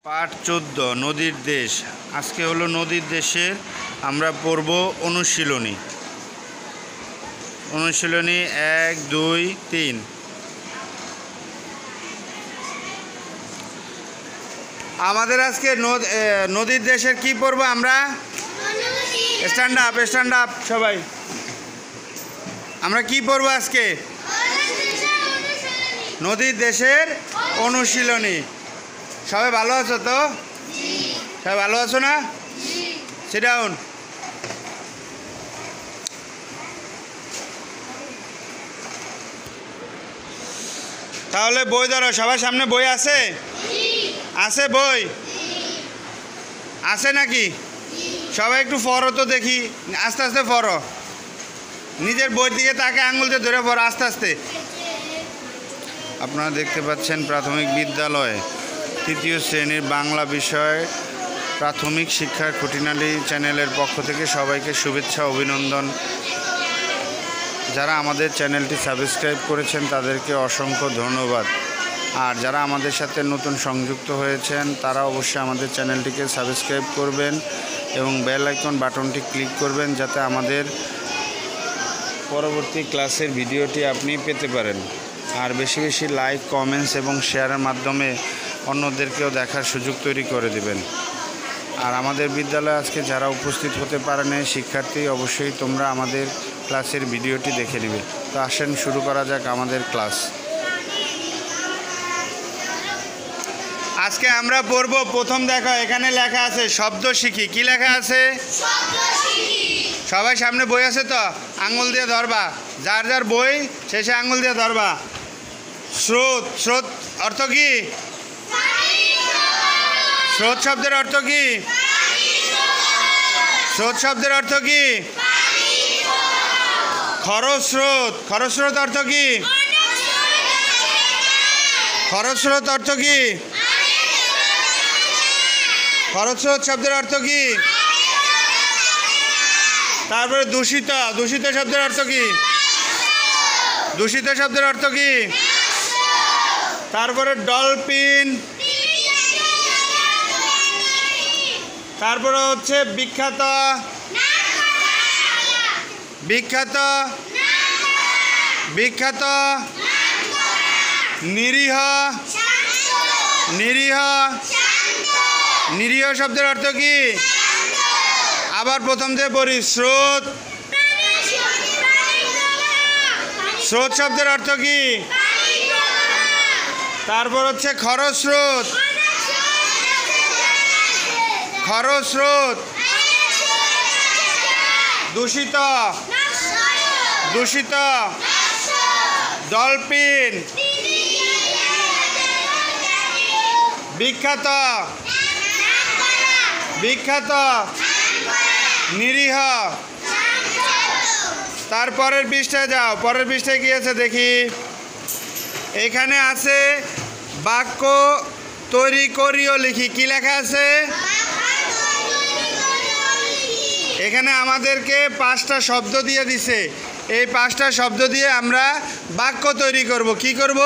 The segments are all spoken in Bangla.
পাঠ 14 নদীর দেশ। আজকে হলো নদীর দেশের আমরা পড়ব অনুশীলনী। 1 2 3। আমাদের আজকে নদীর দেশের কি পড়ব আমরা? স্ট্যান্ড আপ সবাই। আমরা কি পড়ব আজকে? নদীর দেশের অনুশীলনী। সবাই ভালো আছো তো? সবাই ভালো আছো না? Sit down. তাহলে বই ধরো। সবার সামনে বই আছে? আছে বই? আছে নাকি? সবাই একটু পড়ো তো দেখি, আস্তে আস্তে পড়ো। নিজের বই দিকে তাকে আঙুল দিয়ে ধরে পড়ো আস্তে আস্তে। আপনারা দেখতে পাচ্ছেন প্রাথমিক বিদ্যালয় 3য় শ্রেণীর বাংলা বিষয় প্রাথমিক শিক্ষার খুঁটিনাটি চ্যানেলের পক্ষ থেকে সবাইকে শুভেচ্ছা অভিনন্দন। যারা আমাদের চ্যানেলটি সাবস্ক্রাইব করেছেন তাদেরকে অসংখ্য ধন্যবাদ। আর যারা আমাদের সাথে নতুন সংযুক্ত হয়েছেন তারা অবশ্যই আমাদের চ্যানেলটিকে সাবস্ক্রাইব করবেন এবং বেল আইকন বাটনটি ক্লিক করবেন যাতে আমাদের পরবর্তী ক্লাসের ভিডিওটি আপনি পেতে পারেন। আর বেশি বেশি লাইক, কমেন্টস এবং শেয়ারের মাধ্যমে অন্যদেরকেও দেখার সুযোগ তৈরি করে দেবেন। আর আমাদের বিদ্যালয়ে আজকে যারা উপস্থিত হতে পারেন শিক্ষার্থী, অবশ্যই তোমরা আমাদের ক্লাসের ভিডিওটি দেখে নেবে। তো আসেন শুরু করা যাক আমাদের ক্লাস। আজকে আমরা পড়ব প্রথম দেখো এখানে লেখা আছে শব্দ শিখি। কি লেখা আছে? সবাই সামনে বই আছে তো? আঙুল দিয়ে ধরবা। যার যার বই শেষে আঙুল দিয়ে ধরবা। স্রোত। স্রোত অর্থ কি? স্রোত শব্দের অর্থ কি? স্রোত শব্দের অর্থ কি? খরস্রোত। খরস্রোত অর্থ কি? খরস্রোত অর্থ কি? খরস্রোত শব্দের অর্থ কি? তারপরে দূষিত। দূষিত শব্দের অর্থ কি? দূষিত শব্দের অর্থ কি? তারপরে ডলফিন। তারপরে হচ্ছে বিখ্যাত। বিখ্যাত। বিখ্যাত। নিরীহ। নিরীহ। নিরীহ শব্দের অর্থ কি? আবার প্রথম থেকে পড়ি। স্রোত। স্রোত শব্দের অর্থ কি? তারপর হচ্ছে খরস্রোত। খরস্রোত। দূষিত। দূষিত। ডলফিন। বিখ্যাত। বিখ্যাত। নিরীহ। তারপরের পৃষ্ঠায় যাও। পরের পৃষ্ঠায় কি আছে দেখি। এখানে আছে বাক্য তৈরি করিও লিখি। কি লেখা আছে? এখানে আমাদেরকে 5টা শব্দ দিয়ে দিছে। এই 5টা শব্দ দিয়ে আমরা বাক্য তৈরি করব। কি করব?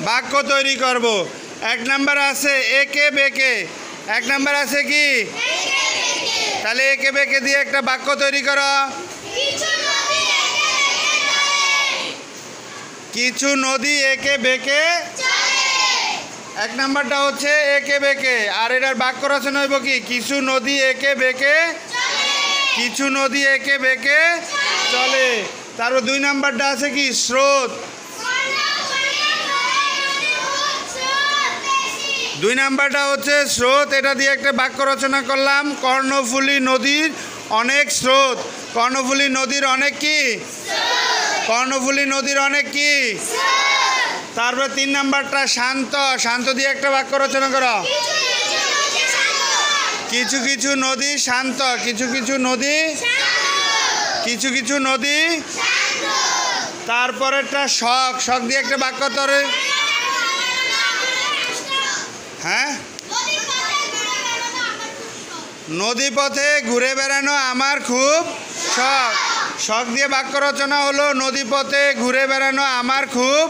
বাক্য তৈরি করব। 1 নাম্বার আছে একে বেকে। 1 নাম্বার আছে কি? তাহলে একে বেকে দিয়ে একটা বাক্য তৈরি করো। কিছু নদী একে বেকে। 1 নাম্বারটা হচ্ছে একে বেকে। আর এটার বাক্য রচনা হইব কি? কিছু নদী একে বেকে। কিছু নদী একে বেকে চলে। তারপর 2 নাম্বারটা আছে কি? স্রোত। 2 নাম্বারটা হচ্ছে স্রোত। এটা দিয়ে একটা বাক্য রচনা করলাম। কর্ণফুলী নদীর অনেক স্রোত। কর্ণফুলী নদীর অনেক কি? কর্ণফুলী নদীর অনেক কি? তারপর 3 নাম্বারটা শান্ত। শান্ত দিয়ে একটা বাক্য রচনা করো। কিছু কিছু নদী শান্ত। কিছু কিছু নদী। কিছু কিছু নদী। তারপরেরটা শখ। শখ দিয়ে একটা বাক্য তৈরি। হ্যাঁ, নদী পথে ঘুরে বেড়ানো আমার খুব শখ। শখ দিয়ে বাক্য রচনা হলো নদী পথে ঘুরে বেড়ানো আমার খুব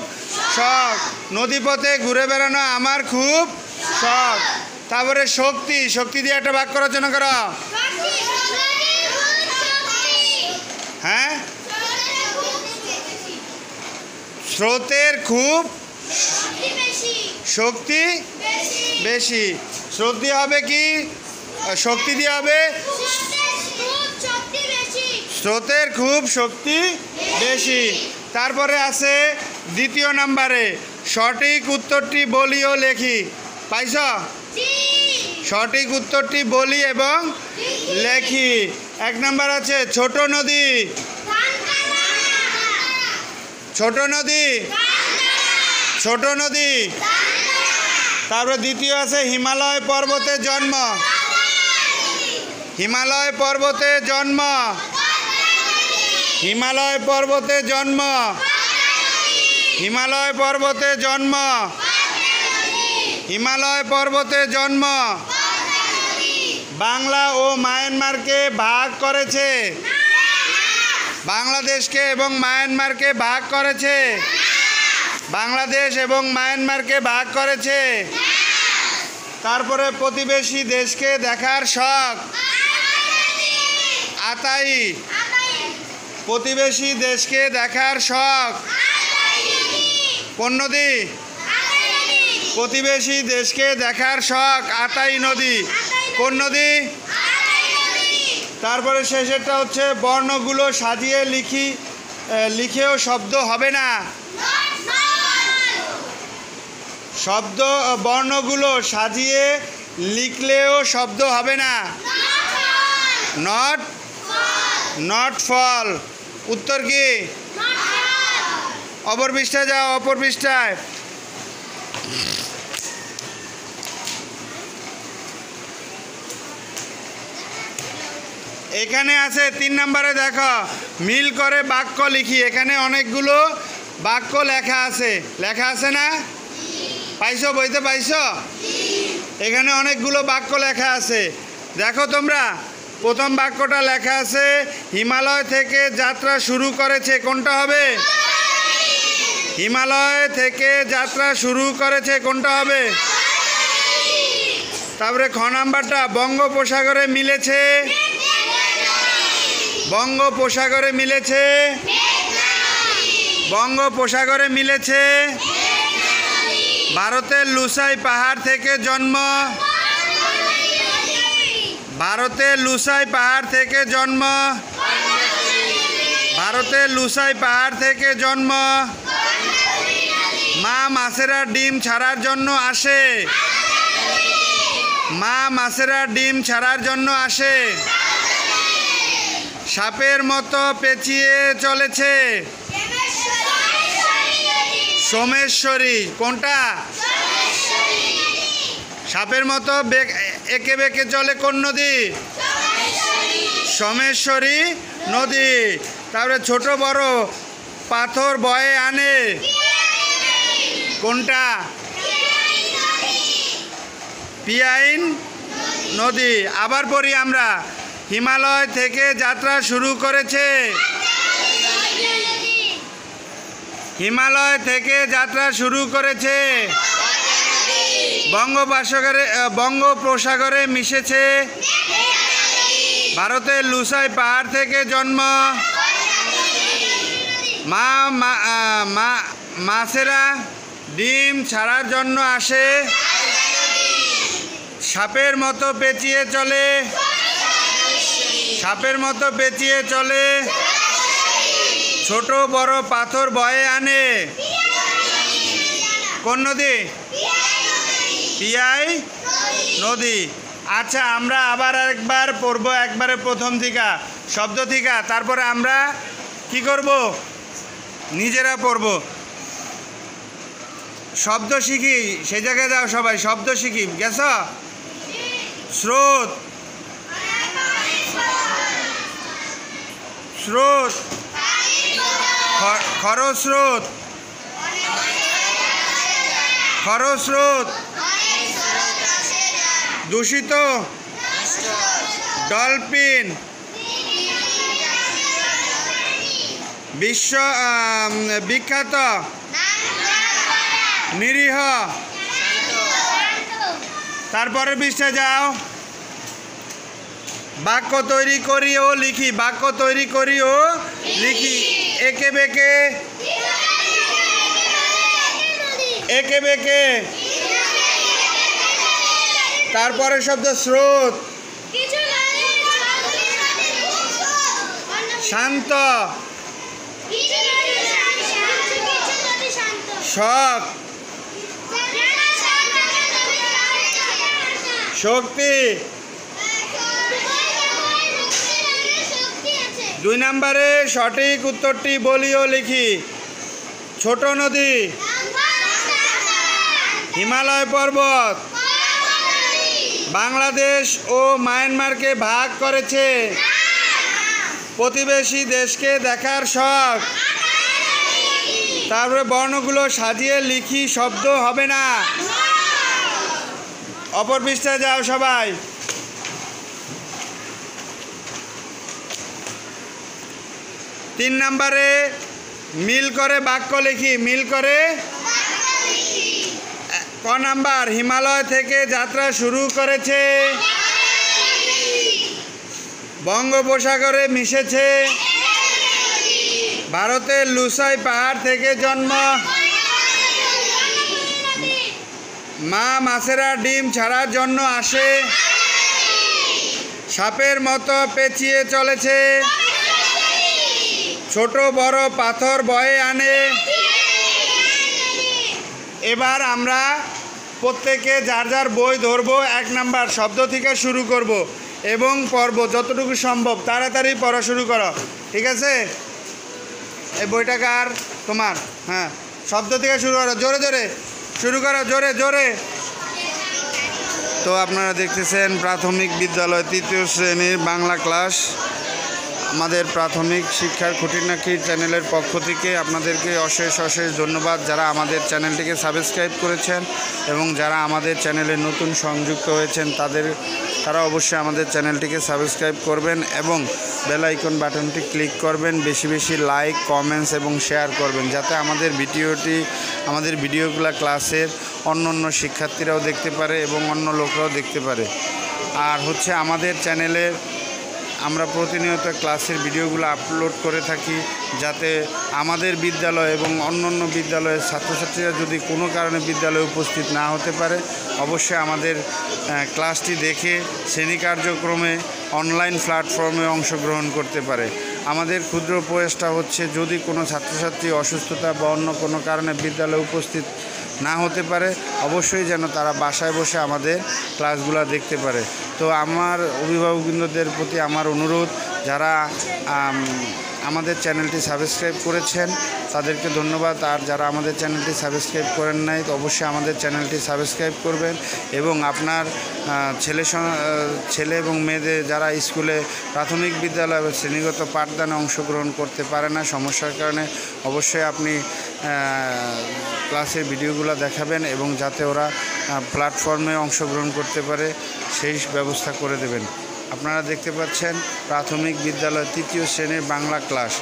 শখ। নদী পথে ঘুরে বেড়ানো আমার খুব শখ। তারপরে শক্তি, শক্তি দিয়ে একটা বাক্য রচনা করো। হ্যাঁ, স্রোতের খুব শক্তি বেশি। স্রোত দিয়ে হবে কি, শক্তি দিয়ে হবে স্রোতের খুব শক্তি বেশি। তারপরে আছে দ্বিতীয় নাম্বারে, সঠিক উত্তরটি বলি ও লেখি। পাইছ? সঠিক উত্তরটি বলি এবং লেখি। 1 নাম্বার আছে ছোট নদী। ছোট নদী, ছোট নদী। তারপরে দ্বিতীয় আছে হিমালয় পর্বতে জন্ম। হিমালয় পর্বতে জন্ম। হিমালয় পর্বতে জন্ম। হিমালয় পর্বতে জন্ম। হিমালয় পর্বতে জন্ম। বাংলা ও মায়ানমারকে ভাগ করেছে। বাংলাদেশকে এবং মায়ানমারকে ভাগ করেছে। বাংলাদেশ এবং মায়ানমারকে ভাগ করেছে। তারপরে প্রতিবেশী দেশকে দেখার শখ। আতাই। প্রতিবেশী দেশকে দেখার শখ। কোন নদী? প্রতিবেশী দেশকে দেখার শখ আতাই নদী। কোন নদী? তারপরে শেষেরটা হচ্ছে বর্ণগুলো সাজিয়ে লিখেও শব্দ হবে না। শব্দ বর্ণগুলো সাজিয়ে লিখলেও শব্দ হবে না। নট নট ফল। উত্তর কি? অপর পৃষ্ঠায় যাও, অপর পৃষ্ঠায়। এখানে আছে 3 নম্বরে, দেখো মিল করে বাক্য লিখি। এখানে অনেকগুলো বাক্য লেখা আছে। লেখা আছে না? পাইছো? বইতে পাইছো? এখানে অনেকগুলো বাক্য লেখা আছে। দেখো তোমরা, প্রথম বাক্যটা লেখা আছে হিমালয় থেকে যাত্রা শুরু করেছে। কোনটা হবে? হিমালয় থেকে যাত্রা শুরু করেছে। কোনটা হবে? তারপরে খ নাম্বারটা বঙ্গোপসাগরে মিলেছে। বঙ্গোপসাগরে মিলেছে। বঙ্গোপসাগরে মিলেছে। ভারতের লুসাই পাহাড় থেকে জন্ম। ভারতের লুসাই পাহাড় থেকে জন্ম। ভারতের লুসাই পাহাড় থেকে জন্ম। মা মাছেরা ডিম ছাড়ার জন্য আসে। মা মাছেরা ডিম ছাড়ার জন্য আসে। সাপের মতো পেঁচিয়ে চলেছে। সোমেশ্বরী। কোনটা? সাপের মতো এঁকে বেঁকে চলে কোন নদী? সোমেশ্বরী নদী। তারপরে ছোট বড় পাথর বয়ে আনে। কোনটা? পিয়াইন নদী। আবার পড়ি আমরা, হিমালয় থেকে যাত্রা শুরু করেছে। হিমালয় থেকে যাত্রা শুরু করেছে। বঙ্গোপসাগরে মিশেছে। ভারতের লুসাই পাহাড় থেকে জন্ম। মাছেরা ডিম ছাড়ার জন্য আসে। সাপের মতো পেঁচিয়ে চলে। সাপের মতো পেঁচিয়ে চলে। ছোট বড় পাথর বয়ে আনে। কোন নদী? পিয়াই নদী। আচ্ছা, আমরা আবার একবার পড়বো, একবারে প্রথম থেকে শব্দ থেকে। তারপরে আমরা কি করব? নিজেরা পড়ব, শব্দ শিখি। সেই জায়গায় যাও সবাই, শব্দ শিখি। গেছ? স্রোত। স্রোত। খরস্রোত। খরস্রোত। দূষিত। ডলফিন। বিখ্যাত। নিরীহ। তারপরের পৃষ্ঠায় যাও। বাক্য তৈরি করি ও লিখি, বাক্য তৈরি করি ও লিখি। একে বেঁকে, একে বেঁকে। তারপরে শব্দ স্রোত, শান্ত, শখ, শক্তি। 2 নম্বরে সঠিক উত্তরটি বলি ও লিখি। ছোট নদী, হিমালয় পর্বত, বাংলাদেশ ও মায়ানমারকে ভাগ করেছে, প্রতিবেশী দেশকে দেখার শখ। তারপরে বর্ণগুলো সাজিয়ে লিখি, শব্দ হবে না। অপর পৃষ্ঠায় যাও সবাই। 3 নম্বরে মিল করে বাক্য লিখি, মিল করে। ক নাম্বার, হিমালয় থেকে যাত্রা শুরু করেছে, বঙ্গোপসাগরে মিশেছে, ভারতের লুসাই পাহাড় থেকে জন্ম, মা মাছেরা ডিম ছাড়ার জন্য আসে, সাপের মতো পেঁচিয়ে চলেছে, ছোট বড় পাথর বয়ে আনে। এবার আমরা প্রত্যেকে যার যার বই ধরবো, 1 নাম্বার শব্দ থেকে শুরু করব এবং পড়ব যতটুকু সম্ভব। তাড়াতাড়ি পড়া শুরু করো, ঠিক আছে? এই বইটা কার? তোমার। হ্যাঁ, শব্দ থেকে শুরু করো, জোরে জোরে শুরু করো, জোরে জোরে। তো আপনারা দেখতেছেন প্রাথমিক বিদ্যালয় 3য় শ্রেণীর বাংলা ক্লাস। আমাদের প্রাথমিক শিক্ষার খুঁটিনাটি চ্যানেলের পক্ষ থেকে আপনাদেরকে অশেষ অশেষ ধন্যবাদ, যারা আমাদের চ্যানেলটিকে সাবস্ক্রাইব করেছেন এবং যারা আমাদের চ্যানেলে নতুন সংযুক্ত হয়েছেন তারা অবশ্যই আমাদের চ্যানেলটিকে সাবস্ক্রাইব করবেন এবং বেল আইকন বাটনটি ক্লিক করবেন। বেশি বেশি লাইক, কমেন্টস এবং শেয়ার করবেন, যাতে আমাদের ভিডিওগুলো ক্লাসের অন্য শিক্ষার্থীরাও দেখতে পারে এবং অন্য লোকরাও দেখতে পারে। আর হচ্ছে আমাদের চ্যানেলের আমরা প্রতিনিয়ত ক্লাসের ভিডিওগুলো আপলোড করে থাকি, যাতে আমাদের বিদ্যালয় এবং অন্য বিদ্যালয়ের ছাত্রছাত্রীরা যদি কোনো কারণে বিদ্যালয়ে উপস্থিত না হতে পারে, অবশ্যই আমাদের ক্লাসটি দেখে শ্রেণী কার্যক্রমে অনলাইন প্ল্যাটফর্মে অংশগ্রহণ করতে পারে। আমাদের ক্ষুদ্র প্রয়াসটা হচ্ছে, যদি কোনো ছাত্রছাত্রী অসুস্থতা বা অন্য কোনো কারণে বিদ্যালয়ে উপস্থিত না হতে পারে, অবশ্যই যেন তারা বাসায় বসে আমাদের ক্লাসগুলো দেখতে পারে। তো আমার অভিভাবকবৃন্দদের প্রতি আমার অনুরোধ, যারা আমাদের চ্যানেলটি সাবস্ক্রাইব করেছেন তাদেরকে ধন্যবাদ। আর যারা আমাদের চ্যানেলটি সাবস্ক্রাইব করেন নাই, তো অবশ্যই আমাদের চ্যানেলটি সাবস্ক্রাইব করবেন এবং আপনার ছেলে এবং মেয়েদের যারা স্কুলে প্রাথমিক বিদ্যালয় বা শ্রেণীগত পাঠদানে অংশগ্রহণ করতে পারে না সমস্যার কারণে, অবশ্যই আপনি ক্লাসের ভিডিওগুলো দেখাবেন এবং যাতে ওরা প্ল্যাটফর্মে অংশগ্রহণ করতে পারে সেই ব্যবস্থা করে দেবেন। আপনারা দেখতে পাচ্ছেন প্রাথমিক বিদ্যালয় 3য় শ্রেণীর বাংলা ক্লাস।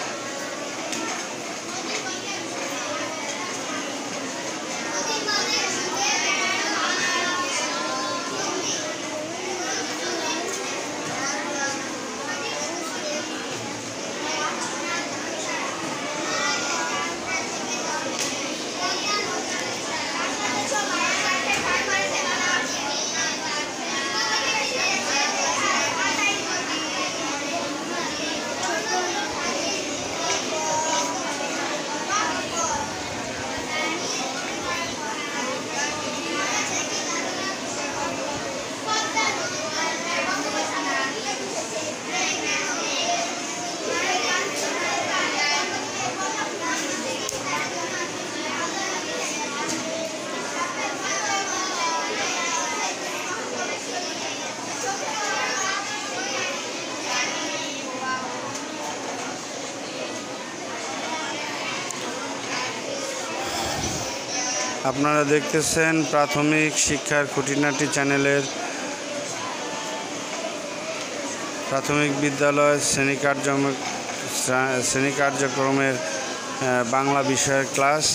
আপনারা দেখতেছেন প্রাথমিক শিক্ষার খুঁটিনাটি চ্যানেলের প্রাথমিক বিদ্যালয় শ্রেণী কার্যক্রমের বাংলা বিষয়ের ক্লাস।